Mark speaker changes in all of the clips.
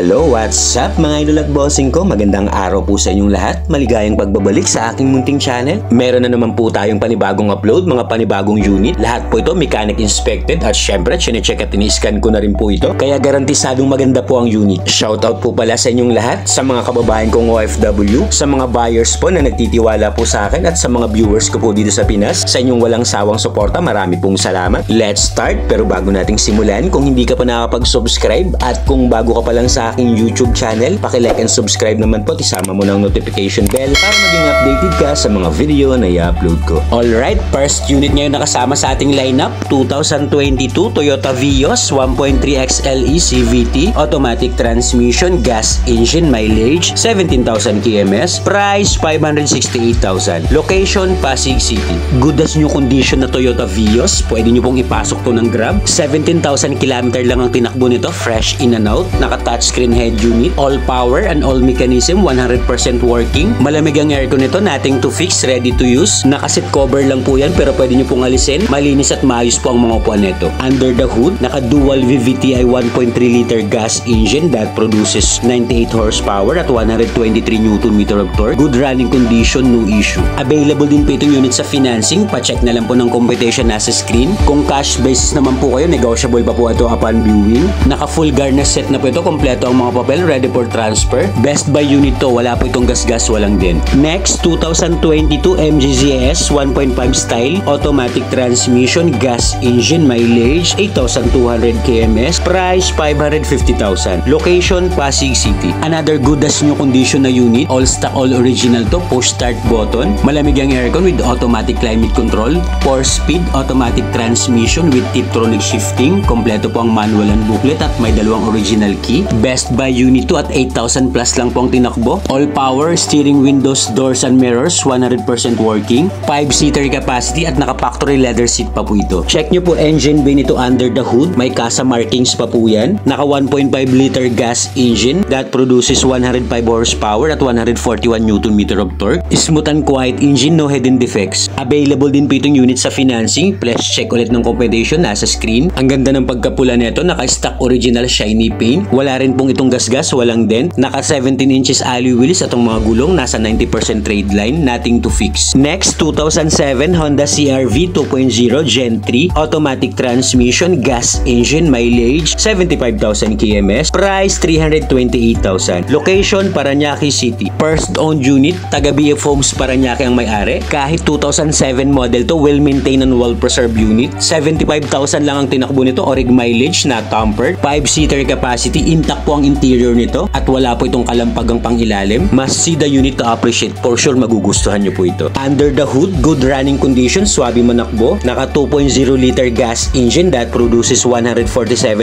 Speaker 1: Hello, what's up mga idol at bossing ko? Magandang araw po sa inyong lahat. Maligayang pagbabalik sa aking munting channel. Meron na naman po tayong panibagong upload, mga panibagong unit. Lahat po ito mechanic inspected at syempre chinecheck at ini-scan ko na rin po ito. Kaya garantisadong maganda po ang unit. Shoutout po pala sa inyong lahat, sa mga kababayan kong OFW, sa mga buyers po na nagtitiwala po sa akin at sa mga viewers ko po dito sa Pinas. Sa inyong walang sawang suporta, marami pong salamat. Let's start, pero bago nating simulan, kung hindi ka pa nakapag-subscribe at kung bago ka pa lang sa aking YouTube channel, paki-like and subscribe naman po at isama mo ng notification bell para maging updated ka sa mga video na i-upload ko. Alright, first unit ngayon nakasama sa ating lineup, 2022 Toyota Vios 1.3 XLE CVT, automatic transmission, gas engine, mileage 17,000 kms, price 568,000, location Pasig City. Good as new condition na Toyota Vios, pwede nyo pong ipasok to ng Grab. 17,000 km lang ang tinakbo nito, fresh in and out, naka-touchscreen head unit, all power and all mechanism, 100% working. Malamig ang aircon nito, nothing to fix, ready to use. Naka-seat cover lang po yan pero pwede nyo pong alisin. Malinis at maayos po ang mga upuan nito. Under the hood, naka-dual VVTi 1.3 liter gas engine that produces 98 horsepower at 123 Nm of torque. Good running condition, no issue. Available din po itong unit sa financing. Pa-check na lang po ng computation nasa screen. Kung cash basis naman po kayo, negotiable pa po ito upon viewing. Naka-full garnish set na po ito, kompleto ang mga papel, ready for transfer. Best buy unit to, wala po itong gas-gas, walang din. Next, 2022 MGZS 1.5 style, automatic transmission, gas engine, mileage 8,200 kms, price 550,000, location Pasig City. Another good as new condition na unit, all stock, all original to, push start button, malamig ang aircon with automatic climate control, 4-speed automatic transmission with Tiptronic shifting, kompleto po ang manual and booklet at may dalawang original key. Best buy unit to at 8,000 plus lang po ang tinakbo. All power, steering, windows, doors and mirrors, 100% working. 5-seater capacity at naka-factory leather seat pa po ito. Check nyo po engine bay nito under the hood. May CASA markings pa po yan. Naka 1.5 liter gas engine that produces 105 horsepower at 141 Nm of torque. Smooth and quiet engine, no hidden defects. Available din po itong unit sa financing. Please check ulit ng competition nasa screen. Ang ganda ng pagkapula nito, naka-stock original shiny paint. Wala rin pong itong gas-gas, walang dent. Naka 17 inches alloy wheels at ang mga gulong nasa 90% trade line, nothing to fix. Next, 2007 Honda CR-V 2.0 Gen 3, automatic transmission, gas engine, mileage 75,000 kms, price 328,000, location Parañaque City. First owned unit, taga BF Homes Parañaque ang may-ari. Kahit 2007 model to, well maintained and well preserved unit. 75,000 lang ang tinakbo nito, orig mileage, not tampered. 5-seater capacity, intact po ang interior nito at wala po itong kalampagang pangilalim. Must see the unit to appreciate. For sure magugustuhan nyo po ito. Under the hood, good running condition, swabe manakbo. Naka 2.0 liter gas engine that produces 147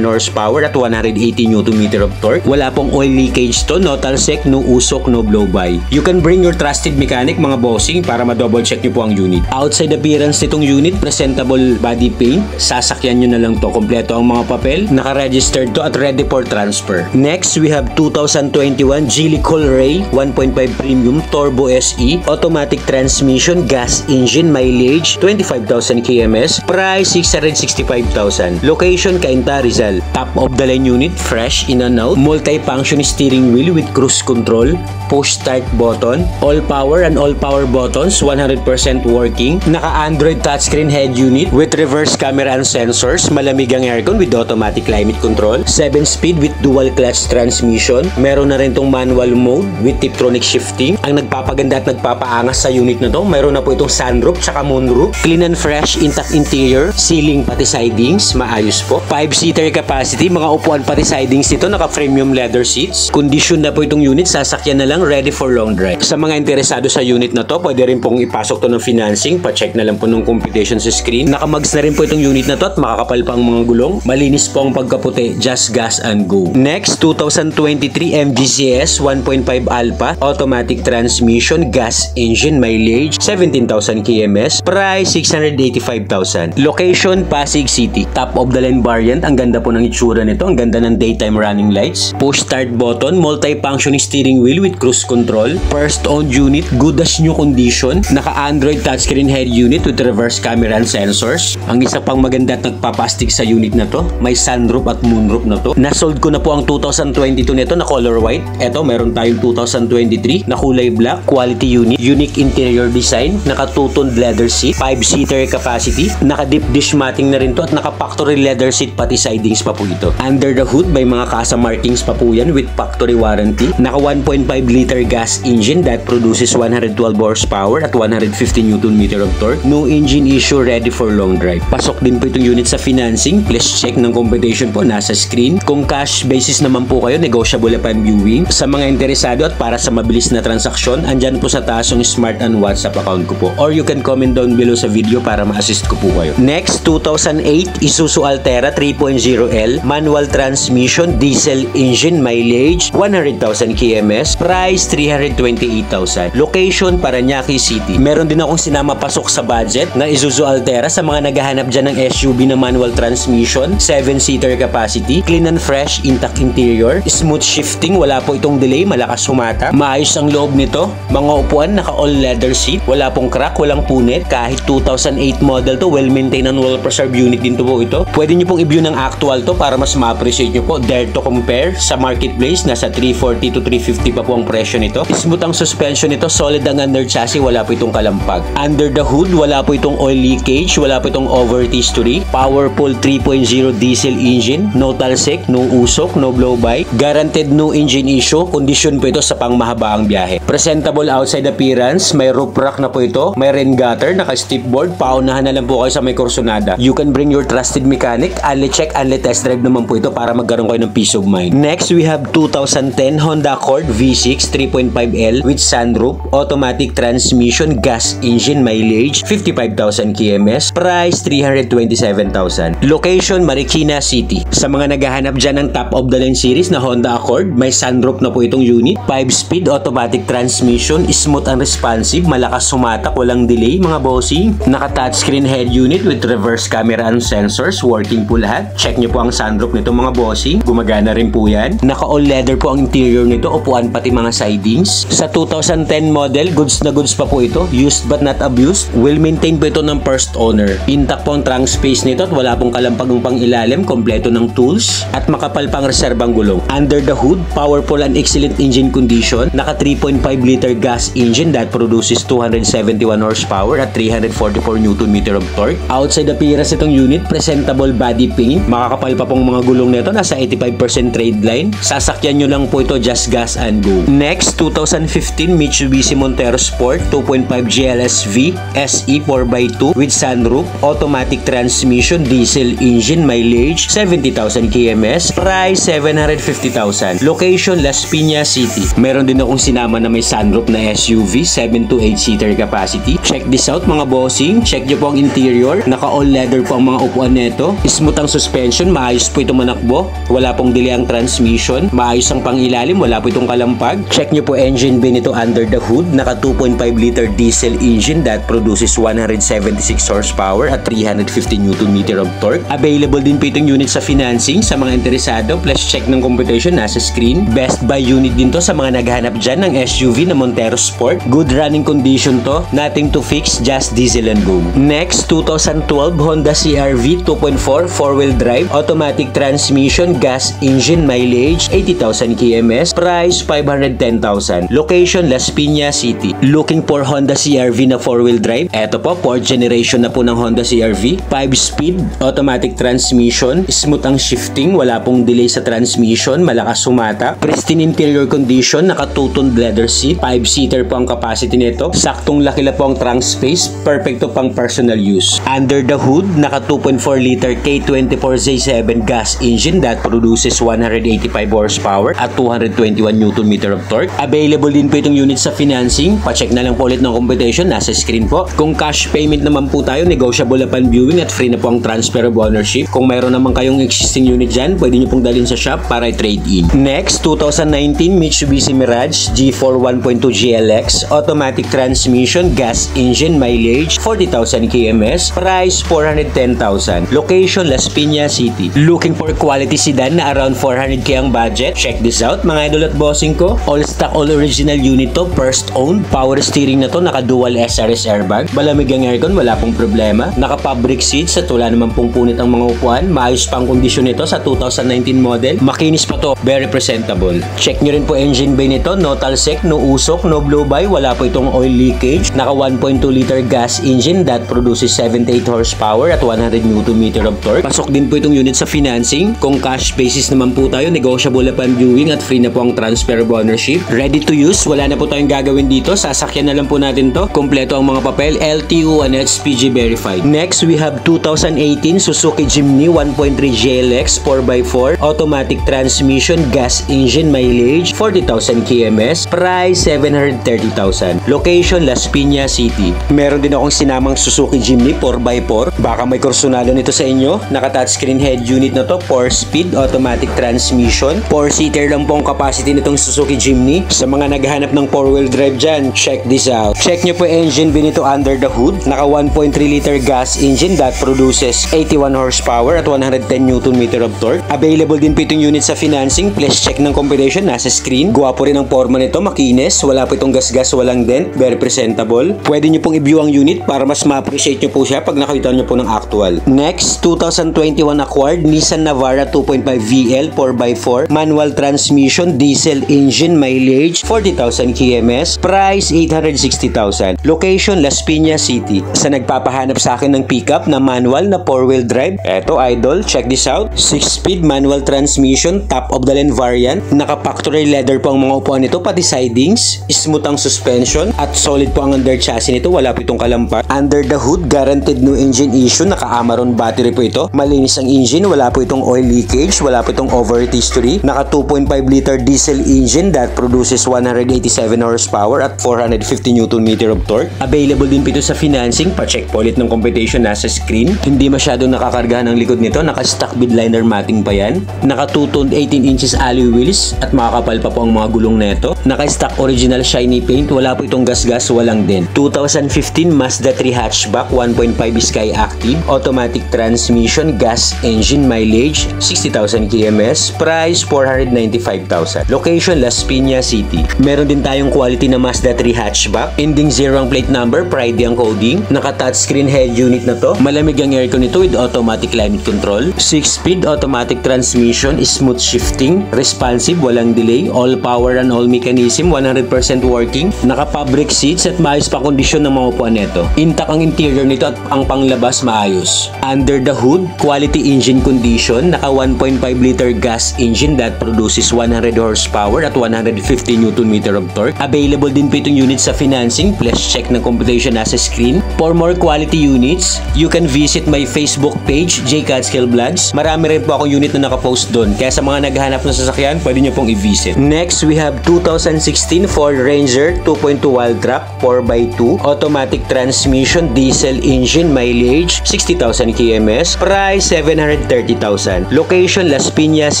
Speaker 1: horsepower at 180 Nm of torque. Wala pong oil leakage to, no talsek, no usok, no blow by. You can bring your trusted mechanic mga bossing para ma-double check nyo po ang unit. Outside appearance nitong unit, presentable body paint. Sasakyan nyo na lang to. Kompleto ang mga papel. Naka-registered to at ready for transfer. Next, we have 2021 Geely Colray 1.5 Premium Turbo SE, automatic transmission, gas engine, mileage 25,000 kms, price 665,000, location Cainta, Rizal. Top of the line unit, fresh in and out, multi-function steering wheel with cruise control, push start button, all power and all power buttons, 100% working. Naka-Android touchscreen head unit with reverse camera and sensors, malamig ang aircon with automatic climate control, 7-speed with dual clutch transmission. Meron na rin tong manual mode with Tiptronic shifting. Ang nagpapaganda at nagpapaangas sa unit na to, meron na po itong sunroof tsaka moonroof. Clean and fresh, intact interior, ceiling pati sidings, maayos po. 5-seater capacity, mga upuan pati sidings nito, naka-premium leather seats. Condition na po itong unit, sasakyan na lang, ready for long drive. Sa mga interesado sa unit na to, pwede rin pong ipasok to ng financing. Pa-check na lang po ng computation sa screen. Naka-mags na rin po itong unit na to at makakapal pa ang mga gulong. Malinis po ang pagkaputi, just gas and go. Next, 2023 MGZS 1.5 Alpha, automatic transmission, gas engine, mileage 17,000 kms, price 685,000, location Pasig City. Top of the line variant, ang ganda po ng itsura nito, ang ganda ng daytime running lights, push start button, multi-function steering wheel with cruise control control. First owned unit, good as new condition. Naka-Android touchscreen head unit with reverse camera and sensors. Ang isa pang maganda at nagpapastig sa unit na to, may sunroof at moonroof na to. Nasold ko na po ang 2022 nito na color white. Eto, meron tayong 2023 na kulay black, quality unit, unique interior design, naka two-toned leather seat, 5-seater capacity, naka deep dish matting na rin to at naka factory leather seat pati sidings pa po ito. Under the hood, may mga kasa markings pa po yan with factory warranty. Naka 1.5 liter gas engine that produces 112 horsepower at 150 Nm of torque. No engine issue, ready for long drive. Pasok din po itong unit sa financing. Please check ng computation po, nasa screen. Kung cash basis naman po kayo, negotiable pa ang viewing. Sa mga interesado at para sa mabilis na transaksyon, andyan po sa taas yung Smart and WhatsApp account ko po. Or you can comment down below sa video para ma-assist ko po kayo. Next, 2008 Isuzu Altera 3.0L, manual transmission, diesel engine, mileage 100,000 kms, price 328,000. Location Parañaque City. Meron din akong sinama pasok sa budget na Isuzu Altera sa mga naghahanap dyan ng SUV na manual transmission, 7-seater capacity, clean and fresh, intact interior, smooth shifting, wala po itong delay, malakas humata, maayos ang loob nito, mga upuan naka all leather seat, wala pong crack, walang punit, kahit 2008 model to, well maintained and well preserved unit din to po ito. Pwede nyo pong i-view ng actual to para mas ma-appreciate nyo po. Dare to compare sa marketplace, nasa 340 to 350 pa po ang presyo nito. Smooth ang suspension nito, solid ang under chassis, wala po itong kalampag. Under the hood, wala po itong oil leakage, wala po itong overheat history. Powerful 3.0 diesel engine, no talsik, no usok, no blow-by. Guaranteed no engine issue, kondisyon po ito sa pangmahabaang biyahe. Presentable outside appearance, may roof rack na po ito, may rain gutter, naka-step board, paunahan na lang po kayo sa may kursunada. You can bring your trusted mechanic, only check, only test drive naman po ito para magkaroon kayo ng peace of mind. Next, we have 2010 Honda Accord V6 3.5L with sunroof, automatic transmission, gas engine, mileage 55,000 kms, price 327,000. Location Marikina City. Sa mga naghahanap dyan ng top of the line series na Honda Accord, may sunroof na po itong unit, 5-speed automatic transmission, smooth and responsive, malakas sumatak, walang delay mga bossing. Naka touchscreen head unit with reverse camera and sensors, working po lahat. Check nyo po ang sunroof nito mga bossing, gumagana rin po yan. Naka all leather po ang interior nito, upuan pati mga sidings. Sa 2010 model, goods na goods pa po ito, used but not abused, well maintained po ito ng first owner. Intact po ang trunk space nito at wala pong kalampagang pang ilalim, kompleto ng tools at makapal pang reserbang gulong. Under the hood, powerful and excellent engine condition, naka 3.5 liter gas engine that produces 271 horsepower at 344 Nm of torque. Outside appearance itong unit, presentable body paint, makakapal pa pong mga gulong nito, nasa 85% trade line. Sasakyan nyo lang po ito, just gas and go. Next, 2015 Mitsubishi Montero Sport 2.5 GLSV SE 4x2 with sunroof, automatic transmission, diesel engine, mileage 70,000 kms, price 750,000. Location Las Piñas City. Meron din akong sinama na may sunroof na SUV 7 to 8 seater capacity. Check this out mga bossing. Check nyo po ang interior. Naka all leather po ang mga upuan nito. Smooth ang suspension, maayos po itong manakbo. Wala pong delay ang transmission. Maayos ang pangilalim, wala po itong kalampag. Check nyo po engine bay nito under the hood. Naka 2.5 liter diesel engine that produces 176 horsepower at 350 Nm of torque. Available din po itong unit sa financing. Sa mga interesado, plus check ng computation nasa screen. Best buy unit din to sa mga naghahanap dyan ng SUV na Montero Sport. Good running condition to. Nothing to fix, just diesel and go. Next, 2012 Honda CR-V 2.4 4-wheel drive, automatic transmission, gas engine, mileage 80,000 kms, price 510,000. Location Las Piñas City. Looking for Honda CR-V na 4-wheel drive? Eto po, 4th generation na po ng Honda CR-V. 5-speed, automatic transmission, smooth ang shifting, wala pong delay sa transmission, malakas sumata, pristine interior condition, naka two-toned leather seat, 5-seater po ang capacity nito, saktong laki lang po ang trunk space, perfecto pang personal use. Under the hood, naka 2.4 liter K24Z7 gas engine that produces 185 horsepower at 221 Nm of torque. Available din po itong unit sa financing. Pacheck na lang po ulit ng computation, nasa screen po. Kung cash payment naman po tayo, negotiable upon viewing at free na po ang transfer of ownership. Kung mayroon naman kayong existing unit dyan, pwede nyo pong dalhin sa shop para i-trade in. Next, 2019 Mitsubishi Mirage G4 1.2 GLX, automatic transmission, gas engine, mileage 40,000 kms, price 410,000. Location Las Piñas City. Looking for quality sedan na around 400k ang budget? Check this out mga idol at bossing ko. All stock stock all original unit to, first owned. Power steering na to, naka dual SRS airbag. Malamig ang aircon, wala pong problema. Naka fabric seats at wala naman pong punit ang mga upuan. Maayos pang kondisyon nito sa 2019 model. Makinis pa to, very presentable. Check nyo rin po engine bay nito, no talsek, no usok, no blow by, wala po itong oil leakage. Naka 1.2 liter gas engine that produces 78 horsepower at 100 Nm of torque. Pasok din po itong unit sa financing. Kung cash basis naman po tayo, negotiable upon viewing at free na po ang transfer of ownership. Ready to use, wala na po tayong gagawin dito. Sasakyan na lang po natin to. Kompleto ang mga papel, LTO and HPG verified. Next, we have 2018 Suzuki Jimny 1.3 GLX 4x4 automatic transmission, gas engine, mileage 40,000 kms, price 730,000. Location Las Piñas City. Meron din akong sinamang Suzuki Jimny 4x4. Baka may kursunado nito sa inyo. Naka-touchscreen head unit na to, 4-speed automatic transmission. 4-seater lang po ang capacity nitong Suzuki Jimny. Sa mga naghahanap ng 4-wheel drive dyan, check this out. Check nyo po engine bin nito under the hood. Naka 1.3 liter gas engine that produces 81 horsepower at 110 Nm of torque. Available din po itong unit sa financing. Please check ng combination, nasa screen. Guwapo rin ang forma nito, makinis. Wala po itong gas-gas, walang dent. Very presentable. Pwede nyo pong i-view ang unit para mas ma-appreciate nyo po siya pag nakita nyo po ng actual. Next, 2021 acquired Nissan Navara 2.5 VL 4x4 manual transmission, diesel engine, mileage 40,000 kms, price 860,000. Location Las Piñas City. Sa nagpapahanap sa akin ng pickup na manual na 4-wheel drive, eto idol, check this out. 6-speed manual transmission, top of the line variant. Naka-factory leather po ang mga upuan nito, pati sidings, smooth ang suspension at solid po ang under chassis nito, wala po itong kalampas. Under the hood, guaranteed no engine issue, naka-Amaron battery po ito. Malinis ang engine, wala po itong oil leakage, wala po itong overheat history. Naka 2.5 liter diesel engine that produces 187 horsepower at 450 Nm of torque. Available din po ito sa financing. Pa-check po ulit ng competition, nasa screen. Hindi masyadong nakakargahan ang likod nito, naka-stock bidliner matting pa yan. Naka 2-toned 18 inches alloy wheels at makakapal pa po ang mga gulong neto. Naka-stock original shiny paint, wala po itong gas-gas, walang dent. 2015 Mazda 3 hatchback 1.5 Sky Active automatic transmission, gas engine, mileage 60,000 kms, price 495,000. Location Las Piñas City. Meron din tayong quality na Mazda 3 hatchback, ending 0 ang plate number, Friday ang coding. Naka touchscreen head unit na to. Malamig ang aircon nito with automatic climate control. 6-speed automatic transmission, smooth shifting, responsive, walang delay, all power and all mechanism, 100% working. Naka fabric seats at maayos pa kondisyon ng mga upuan nito. Intact ang interior nito at ang panglabas maayos. Under the hood, quality engine condition. Naka 1.5 liter gas engine that produces 100 horsepower at 150 Nm of torque. Available din po itong unit sa financing. Please check ng computation nasa screen. For more quality units, you can visit my Facebook page, J. Catskill Vlogs. Marami rin po akong unit na nakapost doon. Kaya sa mga naghahanap ng sasakyan, pwede nyo pong i-visit. Next, we have 2016 Ford Ranger 2.2 Wild Track 4x2 automatic transmission, diesel engine, mileage 60,000 kms, price 730,000. Location Las Piñas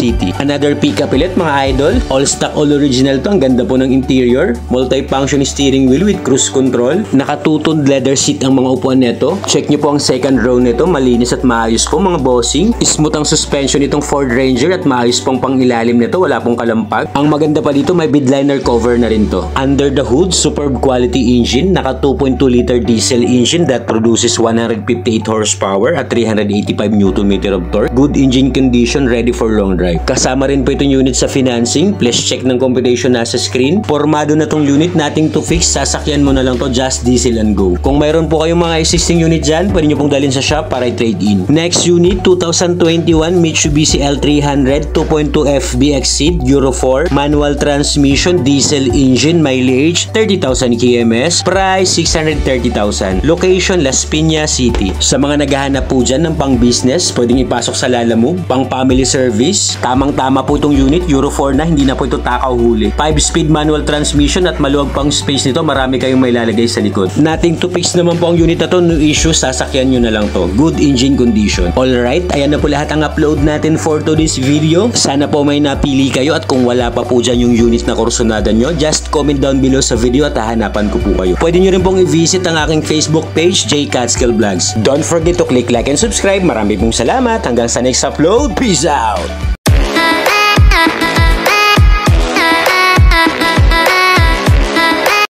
Speaker 1: City. Another pickup ulit mga idol. All stock, all original to. Ang ganda po ng interior. Multi-function steering wheel with cruise control. Naka 2-toned leather seat ang mga upuan nito. Check nyo po ang second row nito. Malinis at maayos po mga bossing. Smooth ang suspension nitong Ford Ranger at maayos pong pangilalim nito. Wala pong kalampag. Ang maganda pa dito, may bidliner cover na rin to. Under the hood, superb quality engine. Naka 2.2 liter diesel engine that produces 158 horsepower at 385 Nm of torque. Good engine condition, ready for long drive. Kasama rin po itong unit sa financing. Please check ng computation nasa screen. Formado na tong unit, nating to fix. Sasakyan mo na lang to, just diesel and go. Kung mayroon po kayong mga existing unit dyan, pwede nyo pong dalhin sa shop para i-trade in. Next unit, 2021 Mitsubishi L300 2.2 FB Exceed Euro 4 manual transmission, diesel engine, mileage 30,000 kms, price 630,000. Location Las Piñas City. Sa mga naghahanap po dyan ng pang-business, pwedeng ipasok sa Lalamove, pang-family service. Tamang-tama po itong unit, Euro 4 na, hindi na po ito takaw huli. 5-speed manual transmission at maluwag pang space nito, marami kayong may lalagay sa likod. Nothing to fix naman po ang unit na to, no issues, sasakyan nyo na lang to. Good engine condition. Alright, ayan na po lahat ang upload natin for today's video. Sana po may napili kayo at kung wala pa po dyan yung unit na kursunada nyo, just comment down below sa video at hahanapan ko po kayo. Pwede nyo rin pong i-visit ang aking Facebook page, J. Catskill Vlogs. Don't forget to click like and subscribe. Marami pong salamat. Hanggang sa next upload. Peace out!